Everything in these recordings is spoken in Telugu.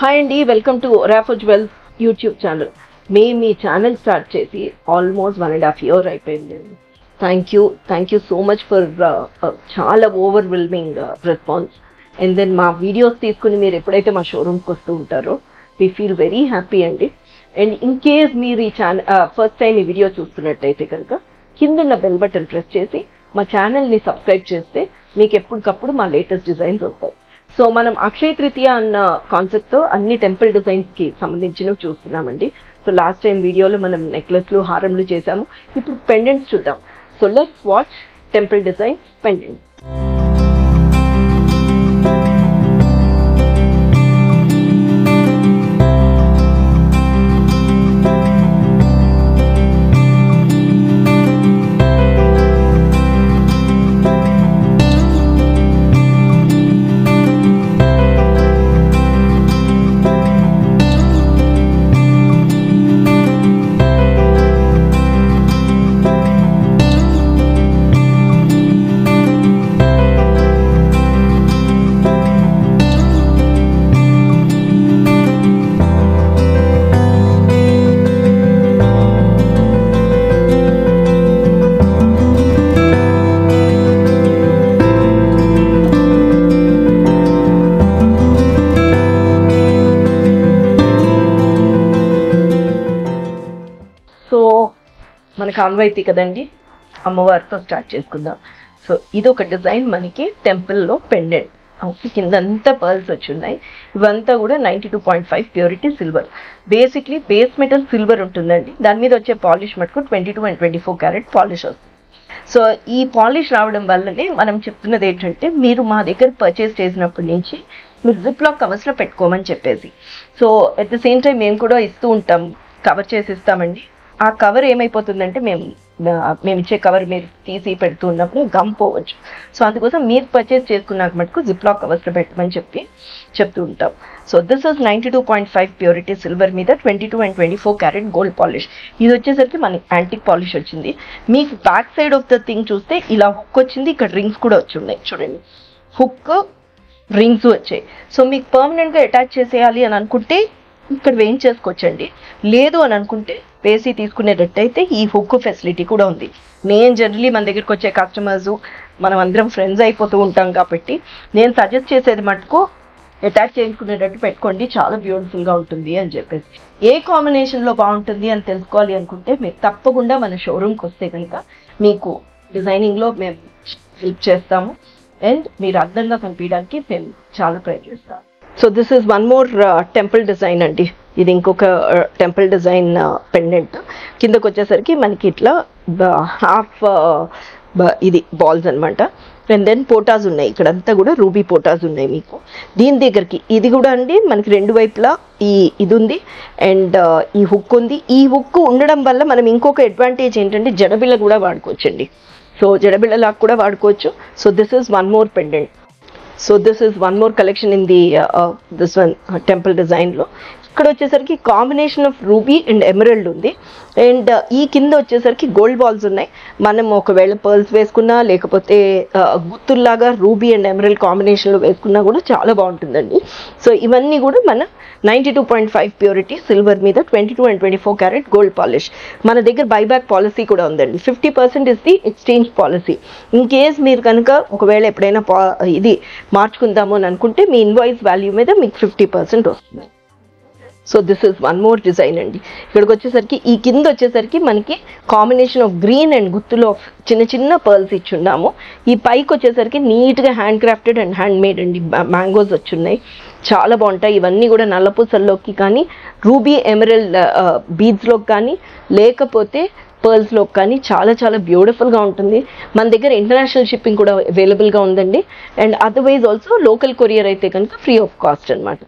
హాయ్ అండి, welcome to Rafo jewels YouTube channel. మేము మీ ఛానల్ స్టార్ట్ చేసి ఆల్మోస్ట్ 1.5 years అయిపోయిందండి. Thank you so much for చాలా ఓవర్వెల్మింగ్ రెస్పాన్స్. అండ్ దెన్ మా వీడియోస్ తీసుకుని మీరు ఎప్పుడైతే మా షోరూమ్కి వస్తూ ఉంటారో వి ఫీల్ వెరీ హ్యాపీ అండి. అండ్ ఇన్ కేస్ మీరు ఈ ఛానల్ ఫస్ట్ టైం ఈ వీడియో చూస్తున్నట్టయితే కనుక కింద బెల్ బటన్ ప్రెస్ చేసి మా ఛానల్ని సబ్స్క్రైబ్ చేస్తే మీకు ఎప్పటికప్పుడు మా లేటెస్ట్ డిజైన్స్ వస్తాయి. సో మనం అక్షయ తృతీయ అన్న కాన్సెప్ట్తో అన్ని టెంపుల్ డిజైన్స్కి సంబంధించినవి చూస్తున్నామండి. సో లాస్ట్ టైం వీడియోలో మనం నెక్లెస్లు హారంలు చేసాము. ఇప్పుడు పెండెంట్స్ చూద్దాం. So let's watch temple design pendant. So మనకు అన్వైతి కదండి, అమ్మవారితో స్టార్ట్ చేసుకుందాం. సో ఇది ఒక డిజైన్ మనకి టెంపుల్లో పెండెంట్. కిందంతా పర్ల్స్ వచ్చి ఉన్నాయి. ఇవంతా కూడా 92.5 purity silver. Basically base metal silver ఉంటుందండి. దాని మీద వచ్చే పాలిష్ మటుకు 22 and 24 క్యారెట్ పాలిష్ వస్తుంది. సో ఈ పాలిష్ రావడం వల్లనే మనం చెప్తున్నది ఏంటంటే, మీరు మా దగ్గర పర్చేస్ చేసినప్పటి నుంచి మీరు జిప్ లాక్ కవర్స్లో పెట్టుకోమని చెప్పేసి. So at the same time మేము కూడా ఇస్తూ ఉంటాం, కవర్ చేసి ఇస్తామండి. ఆ కవర్ ఏమైపోతుందంటే మేము ఇచ్చే కవర్ మీరు తీసి పెడుతూ ఉన్నప్పుడు గమ్ పోవచ్చు. సో అందుకోసం మీరు పర్చేస్ చేసుకున్నాక మటుకు జిప్ లాక్ కవర్స్లో పెట్టమని చెప్తూ ఉంటాం. So this is 92.5 purity silver మీద 22 and 24 క్యారెట్ గోల్డ్ పాలిష్. ఇది వచ్చేసరికి మనకి యాంటిక్ పాలిష్ వచ్చింది. మీకు back side of the thing చూస్తే ఇలా హుక్ వచ్చింది, ఇక్కడ రింగ్స్ కూడా వచ్చి ఉన్నాయి చూడండి. హుక్ రింగ్స్ వచ్చాయి. సో మీకు పర్మనెంట్గా అటాచ్ చేసేయాలి అని అనుకుంటే ఇక్కడ వేయించేసుకోవచ్చండి. లేదు అని అనుకుంటే వేసి తీసుకునేటట్టయితే ఈ హుక్ ఫెసిలిటీ కూడా ఉంది. నేను జనరలీ మన దగ్గరికి వచ్చే కస్టమర్స్ మనం అందరం ఫ్రెండ్స్ అయిపోతూ ఉంటాం కాబట్టి నేను సజెస్ట్ చేసేది మటుకు అటాచ్ చేసుకునేటట్టు పెట్టుకోండి, చాలా బ్యూటిఫుల్గా ఉంటుంది అని చెప్పేసి. ఏ కాంబినేషన్లో బాగుంటుంది అని తెలుసుకోవాలి అనుకుంటే మీరు తప్పకుండా మన షోరూమ్కి వస్తే కనుక మీకు డిజైనింగ్లో మేము హెల్ప్ చేస్తాము. అండ్ మీరు అర్థంగా కనిపించడానికి మేము చాలా ప్రయత్నిస్తాం. So this is one more temple design అండి. ఇది ఇంకొక టెంపుల్ డిజైన్ పెండెంట్. కిందకు వచ్చేసరికి మనకి ఇట్లా హాఫ్ ఇది బాల్స్ అనమాట. అండ్ దెన్ పోటాస్ ఉన్నాయి, ఇక్కడంతా కూడా రూబీ పోటాస్ ఉన్నాయి మీకు. దీని దగ్గరికి ఇది కూడా అండి మనకి రెండు వైపులా ఇది ఉంది అండ్ ఈ హుక్ ఉంది. ఈ హుక్ ఉండడం వల్ల మనం ఇంకొక అడ్వాంటేజ్ ఏంటంటే జడబిళ్ళ కూడా వాడుకోవచ్చు అండి. సో జడబిళ్ళలాగా కూడా వాడుకోవచ్చు. So this is one more pendant. So this is one more collection in the this one temple డిజైన్లో. ఇక్కడ వచ్చేసరికి combination of ruby and emerald ఉంది. అండ్ ఈ కింద వచ్చేసరికి గోల్డ్ బాల్స్ ఉన్నాయి. మనం ఒకవేళ పర్ల్స్ వేసుకున్నా లేకపోతే గుత్తుల్లాగా రూబీ అండ్ ఎమరల్డ్ కాంబినేషన్లో వేసుకున్నా కూడా చాలా బాగుంటుందండి. సో ఇవన్నీ కూడా మన 92.5 ప్యూరిటీ సిల్వర్ మీద 22 and 24 క్యారెట్ గోల్డ్ పాలిష్. మన దగ్గర బైబ్యాక్ పాలసీ కూడా ఉందండి. 50% is the exchange policy. In case మీరు కనుక ఒకవేళ ఎప్పుడైనా ఇది మార్చుకుందాము అని అనుకుంటే మీ ఇన్వాయిస్ వాల్యూ మీద మీకు 50% వస్తుంది. So this is one more design అండి. ఇక్కడికి వచ్చేసరికి ఈ కింద వచ్చేసరికి మనకి కాంబినేషన్ ఆఫ్ గ్రీన్ అండ్ గుత్తులో చిన్న చిన్న పర్ల్స్ ఇచ్చున్నాము. ఈ పైకి వచ్చేసరికి నీట్గా hand crafted and hand made అండి మ్యాంగోస్ వచ్చున్నాయి, చాలా బాగుంటాయి. ఇవన్నీ కూడా నల్లపూసల్లోకి కానీ రూబీ ఎమరల్డ్ బీడ్స్లోకి కానీ లేకపోతే పర్ల్స్లోకి కానీ చాలా చాలా బ్యూటిఫుల్గా ఉంటుంది. మన దగ్గర ఇంటర్నేషనల్ షిప్పింగ్ కూడా అవైలబుల్గా ఉందండి. And otherwise also local courier అయితే కనుక ఫ్రీ ఆఫ్ కాస్ట్ అనమాట.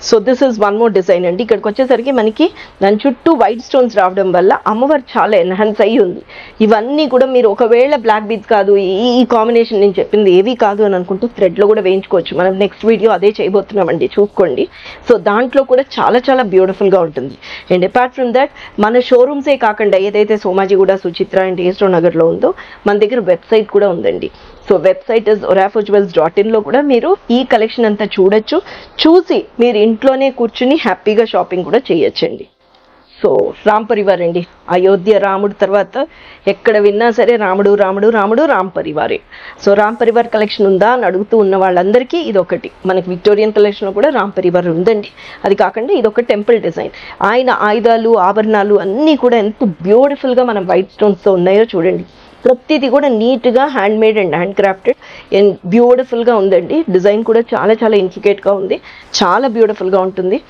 So this is one more design అండి. ఇక్కడికి వచ్చేసరికి మనకి దాని చుట్టూ వైట్ స్టోన్స్ రావడం వల్ల అమ్మవారు చాలా ఎన్హాన్స్ అయ్యి ఉంది. ఇవన్నీ కూడా మీరు ఒకవేళ బ్లాక్ బీడ్స్ కాదు, ఈ కాంబినేషన్ నేను చెప్పింది ఏవి కాదు అని అనుకుంటూ థ్రెడ్లో కూడా వేయించుకోవచ్చు. మనం నెక్స్ట్ వీడియో అదే చేయబోతున్నామండి, చూసుకోండి. సో దాంట్లో కూడా చాలా చాలా బ్యూటిఫుల్గా ఉంటుంది. అండ్ అపార్ట్ ఫ్రమ్ దట్ మన షోరూమ్సే కాకుండా ఏదైతే సోమాజిగూడ, సుచిత్ర అండ్ ఏస్ట్రో నగర్లో ఉందో మన దగ్గర వెబ్సైట్ కూడా ఉందండి. సో వెబ్సైట్ ఇస్ orafojewels.in లో కూడా మీరు ఈ కలెక్షన్ అంతా చూడొచ్చు. చూసి మీరు ఇంట్లోనే కూర్చుని హ్యాపీగా షాపింగ్ కూడా చేయొచ్చండి. సో రామ్ పరివార్ అండి, అయోధ్య రాముడు తర్వాత ఎక్కడ విన్నా సరే రాముడు రాముడు రాముడు రామ్ పరివారే. సో రామ్ పరివార్ కలెక్షన్ ఉందా అని అడుగుతూ ఉన్న వాళ్ళందరికీ ఇదొకటి. మనకి విక్టోరియన్ కలెక్షన్లో కూడా రామ్ పరివార్ ఉందండి. అది కాకుండా ఇదొక టెంపుల్ డిజైన్. ఆయన ఆయుధాలు ఆభరణాలు అన్నీ కూడా ఎంత బ్యూటిఫుల్గా మనం వైట్ స్టోన్స్తో ఉన్నాయో చూడండి. ప్రతిదీ కూడా నీట్గా hand made and hand crafted and బ్యూటిఫుల్గా ఉందండి. డిజైన్ కూడా చాలా చాలా ఇంట్రికేట్గా ఉంది, చాలా బ్యూటిఫుల్గా ఉంటుంది.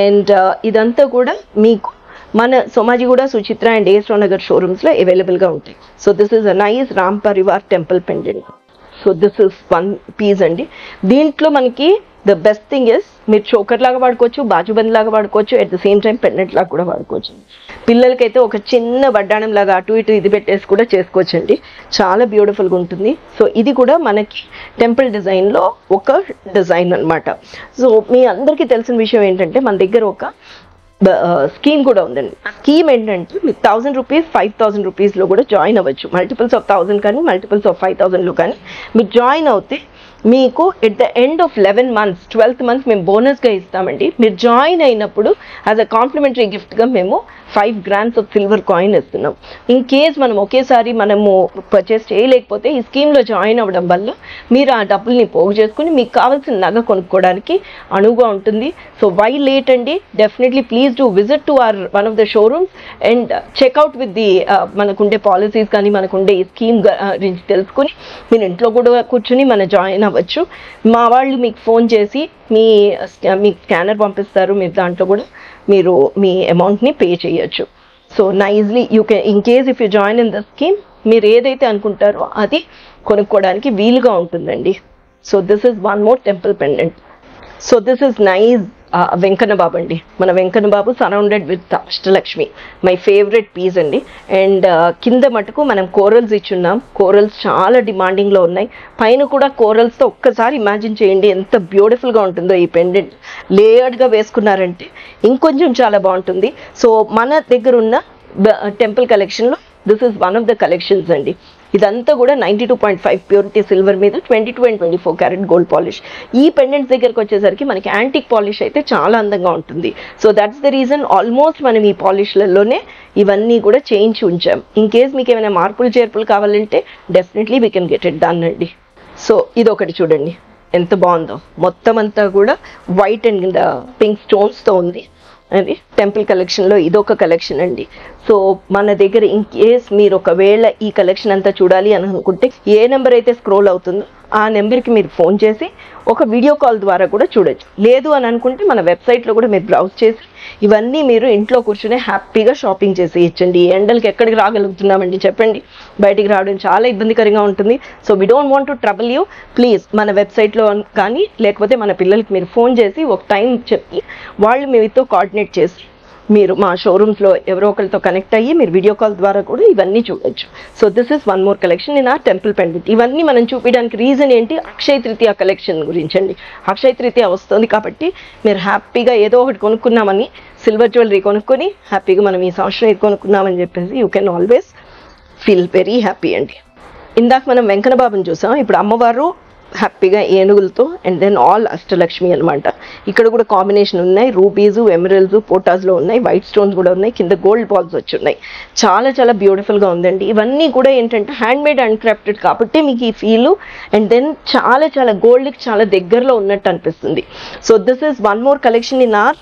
అండ్ ఇదంతా కూడా మీకు మన సోమాజిగూడ, సుచిత్ర అండ్ ఏస్ట్రో నగర్ షోరూమ్స్లో అవైలబుల్గా ఉంటాయి. So this is a nice Ram Parivar temple pendant. So this is 1 piece అండి. దీంట్లో మనకి ద బెస్ట్ థింగ్ ఇస్ మీరు చోకర్ లాగా వాడుకోవచ్చు, బాజుబంద్ లాగా వాడుకోవచ్చు, at the same time pendant లాగా కూడా వాడుకోవచ్చు. పిల్లలకైతే ఒక చిన్న వడ్డాణం లాగా అటు ఇటు ఇది పెట్టేసి కూడా చేసుకోవచ్చు అండి. చాలా బ్యూటిఫుల్గా ఉంటుంది. సో ఇది కూడా మనకి టెంపుల్ డిజైన్లో ఒక డిజైన్ అనమాట. సో మీ అందరికీ తెలిసిన విషయం ఏంటంటే మన దగ్గర ఒక స్కీమ్ కూడా ఉందండి. స్కీమ్ ఏంటంటే మీకు 1000 రూపీస్ 5000 రూపీస్లో కూడా జాయిన్ అవ్వచ్చు. మల్టిపుల్స్ ఆఫ్ 1000 కానీ మల్టిపుల్స్ ఆఫ్ 5000లో కానీ మీరు జాయిన్ అవుతే మీకు at the end of 11 months 12th month మేము బోనస్గా ఇస్తామండి. మీరు జాయిన్ అయినప్పుడు యాజ్ అ కాంప్లిమెంటరీ గిఫ్ట్గా మేము 5 grams ఆఫ్ సిల్వర్ కాయిన్ ఇస్తున్నాం. ఇన్ కేస్ మనం ఒకేసారి మనము పర్చేస్ చేయలేకపోతే ఈ స్కీమ్లో జాయిన్ అవ్వడం వల్ల మీరు ఆ డబ్బుల్ని పోగు చేసుకుని మీకు కావాల్సిన నగ కొనుక్కోవడానికి అనువుగా ఉంటుంది. సో వై లేట్ అండి, definitely please do visit to our one of the showrooms and checkout with the మనకుండే పాలసీస్ కానీ మనకుండే ఈ స్కీమ్ గురించి తెలుసుకుని మీరు ఇంట్లో కూడా కూర్చుని మన జాయిన్ అవ్వచ్చు. మా వాళ్ళు మీకు ఫోన్ చేసి మీకు స్కానర్ పంపిస్తారు. మీరు దాంట్లో కూడా మీరు మీ అమౌంట్ని పే చేయొచ్చు. So nicely you can in case if you join in the scheme మీరు ఏదైతే అనుకుంటారో అది కొనుక్కోవడానికి వీలుగా ఉంటుందండి. So this is 1 more temple pendant. So this is nice Venkanna Babu అండి. మన Venkanna Babu surrounded with Ashtalakshmi, my favourite piece అండి. అండ్ కింద మటుకు మనం కోరల్స్ ఇచ్చున్నాం. కోరల్స్ చాలా డిమాండింగ్లో ఉన్నాయి. పైన కూడా కోరల్స్తో ఒక్కసారి ఇమాజిన్ చేయండి ఎంత బ్యూటిఫుల్గా ఉంటుందో ఈ పెండెంట్. లేయర్డ్గా వేసుకున్నారంటే ఇంకొంచెం చాలా బాగుంటుంది. సో మన దగ్గర ఉన్న టెంపుల్ కలెక్షన్లో this is 1 of the collections అండి. ఇదంతా కూడా 92.5 ప్యూరిటీ సిల్వర్ మీద 22 and 24 క్యారెట్ గోల్డ్ పాలిష్. ఈ పెండెంట్స్ దగ్గరకు వచ్చేసరికి మనకి యాంటిక్ పాలిష్ అయితే చాలా అందంగా ఉంటుంది. So that's the reason almost మనం ఈ పాలిష్లలోనే ఇవన్నీ కూడా చేయించి ఉంచాం. ఇన్ కేస్ మీకు ఏమైనా మార్పులు చేర్పులు కావాలంటే definitely we can get it done అండి. సో ఇదొకటి చూడండి ఎంత బాగుందో. మొత్తం అంతా కూడా వైట్ అండ్ పింక్ స్టోన్స్తో ఉంది. అది టెంపుల్ కలెక్షన్లో ఇదొక కలెక్షన్ అండి. సో మన దగ్గర ఇన్ కేస్ మీరు ఒకవేళ ఈ కలెక్షన్ అంతా చూడాలి అని అనుకుంటే ఏ నెంబర్ అయితే స్క్రోల్ అవుతుందో ఆ నెంబర్కి మీరు ఫోన్ చేసి ఒక వీడియో కాల్ ద్వారా కూడా చూడొచ్చు. లేదు అని అనుకుంటే మన వెబ్సైట్లో కూడా మీరు బ్రౌజ్ చేసి ఇవన్నీ మీరు ఇంట్లో కూర్చుని హ్యాపీగా షాపింగ్ చేసి ఇచ్చండి. ఎండలకి ఎక్కడికి రాగలుగుతున్నామండి చెప్పండి, బయటికి రావడం చాలా ఇబ్బందికరంగా ఉంటుంది. So we don't want to trouble you. Please మన వెబ్సైట్లో కానీ లేకపోతే మన పిల్లలకి మీరు ఫోన్ చేసి ఒక టైం చెప్పి వాళ్ళు మీతో కోఆర్డినేట్ చేసి మీరు మా షోరూమ్స్లో ఎవరో ఒకరితో కనెక్ట్ అయ్యి మీరు వీడియో కాల్ ద్వారా కూడా ఇవన్నీ చూడొచ్చు. So this is 1 more collection in ఆ టెంపుల్ పెండెంట్. ఇవన్నీ మనం చూపించడానికి రీజన్ ఏంటి, అక్షయ తృతీయ కలెక్షన్ గురించి అండి. అక్షయ తృతీయ వస్తుంది కాబట్టి మీరు హ్యాపీగా ఏదో ఒకటి కొనుక్కున్నామని సిల్వర్ జ్యువెలరీ కొనుక్కొని హ్యాపీగా మనం ఈ సంవత్సరం ఇది కొనుక్కున్నామని చెప్పేసి you can always feel very happy అండి. ఇందాక మనం వెంకన్న బాబుని చూసాం, ఇప్పుడు అమ్మవారు హ్యాపీగా ఏనుగులతో అండ్ దెన్ ఆల్ అష్టలక్ష్మి అనమాట. ఇక్కడ కూడా కాంబినేషన్ ఉన్నాయి. రూబీస్, ఎమరల్స్, పోటాస్లో ఉన్నాయి. వైట్ స్టోన్స్ కూడా ఉన్నాయి. కింద గోల్డ్ బాల్స్ వచ్చి ఉన్నాయి. చాలా చాలా బ్యూటిఫుల్గా ఉందండి. ఇవన్నీ కూడా ఏంటంటే హ్యాండ్ మేడ్ అండ్ క్రాఫ్టెడ్ కాబట్టి మీకు ఈ ఫీలు అండ్ దెన్ చాలా చాలా గోల్డ్కి చాలా దగ్గరలో ఉన్నట్టు అనిపిస్తుంది. So this is 1 more collection in our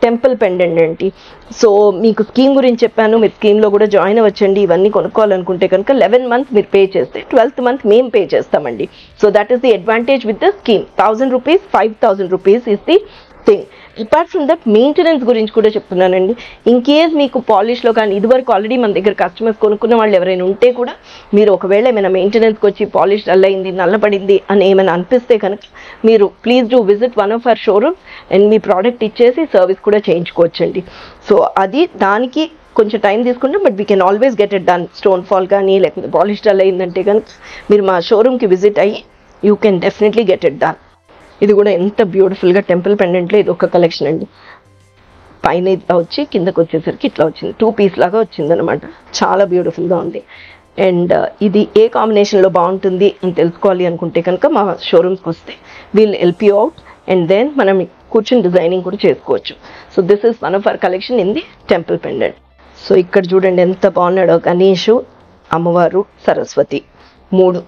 temple pendant అండి. సో మీకు స్కీమ్ గురించి చెప్పాను, మీరు స్కీమ్లో కూడా జాయిన్ అవ్వచ్చండి. ఇవన్నీ కొనుక్కోవాలనుకుంటే కనుక 11 months మీరు పే చేస్తే 12th month మేము పే చేస్తామండి. So that is the advantage with the scheme. 1000 rupees 5000 rupees is the thing. Apart from that maintenance గురించి కూడా చెప్తున్నానండి. ఇన్ కేస్ మీకు పాలిష్లో కానీ ఇదివరకు ఆల్రెడీ మన దగ్గర కస్టమర్స్ కొనుక్కున్న వాళ్ళు ఎవరైనా ఉంటే కూడా మీరు ఒకవేళ ఏమైనా మెయింటెనెన్స్కి వచ్చి పాలిష్ డల్లయింది, నల్లబడింది అని ఏమైనా అనిపిస్తే కనుక మీరు please do visit 1 of our showrooms and me product ఇచ్చేసి సర్వీస్ కూడా చేయించుకోవచ్చండి. సో అది దానికి కొంచెం టైం తీసుకుంటాం, but we can always get it done. Stone fall కానీ లేకపోతే పాలిష్ డల్ అయిందంటే కనుక మీరు మా షోరూమ్కి విజిట్ అయ్యి you can definitely get it done. ఇది కూడా ఎంత బ్యూటిఫుల్గా టెంపుల్ పెండెంట్లో ఇది ఒక కలెక్షన్ అండి. పైన ఇట్లా వచ్చి కిందకు వచ్చేసరికి ఇట్లా వచ్చింది, 2 piece లాగా వచ్చింది అనమాట. చాలా బ్యూటిఫుల్గా ఉంది. అండ్ ఇది ఏ కాంబినేషన్లో బాగుంటుంది అని తెలుసుకోవాలి అనుకుంటే కనుక మా షోరూమ్స్కి వస్తే we'll help you out and then మనం కూర్చొని డిజైనింగ్ కూడా చేసుకోవచ్చు. So this is one of our collection in the temple pendant. So ఇక్కడ చూడండి ఎంత బాగున్నాడో, గణేషు, అమ్మవారు, సరస్వతి 3.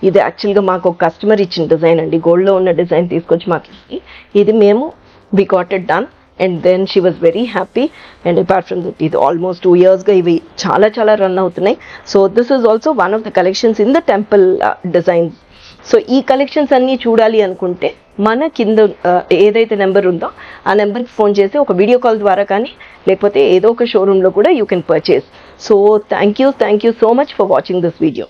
ఇది యాక్చువల్గా మాకు ఒక కస్టమర్ ఇచ్చిన డిజైన్ అండి, గోల్డ్లో ఉన్న డిజైన్ తీసుకొచ్చి మాకు ఇచ్చి ఇది మేము we got it done and then she was very happy. And apart from that ఇది ఆల్మోస్ట్ 2 yearsగా ఇవి చాలా రన్ అవుతున్నాయి. So this is also one of the collections in the temple designs. So ఈ కలెక్షన్స్ అన్నీ చూడాలి అనుకుంటే మన కింద ఏదైతే నెంబర్ ఉందో ఆ నెంబర్కి ఫోన్ చేసి ఒక వీడియో కాల్ ద్వారా కానీ లేకపోతే ఏదో ఒక షోరూంలో కూడా you can purchase. So thank you so much for watching this video.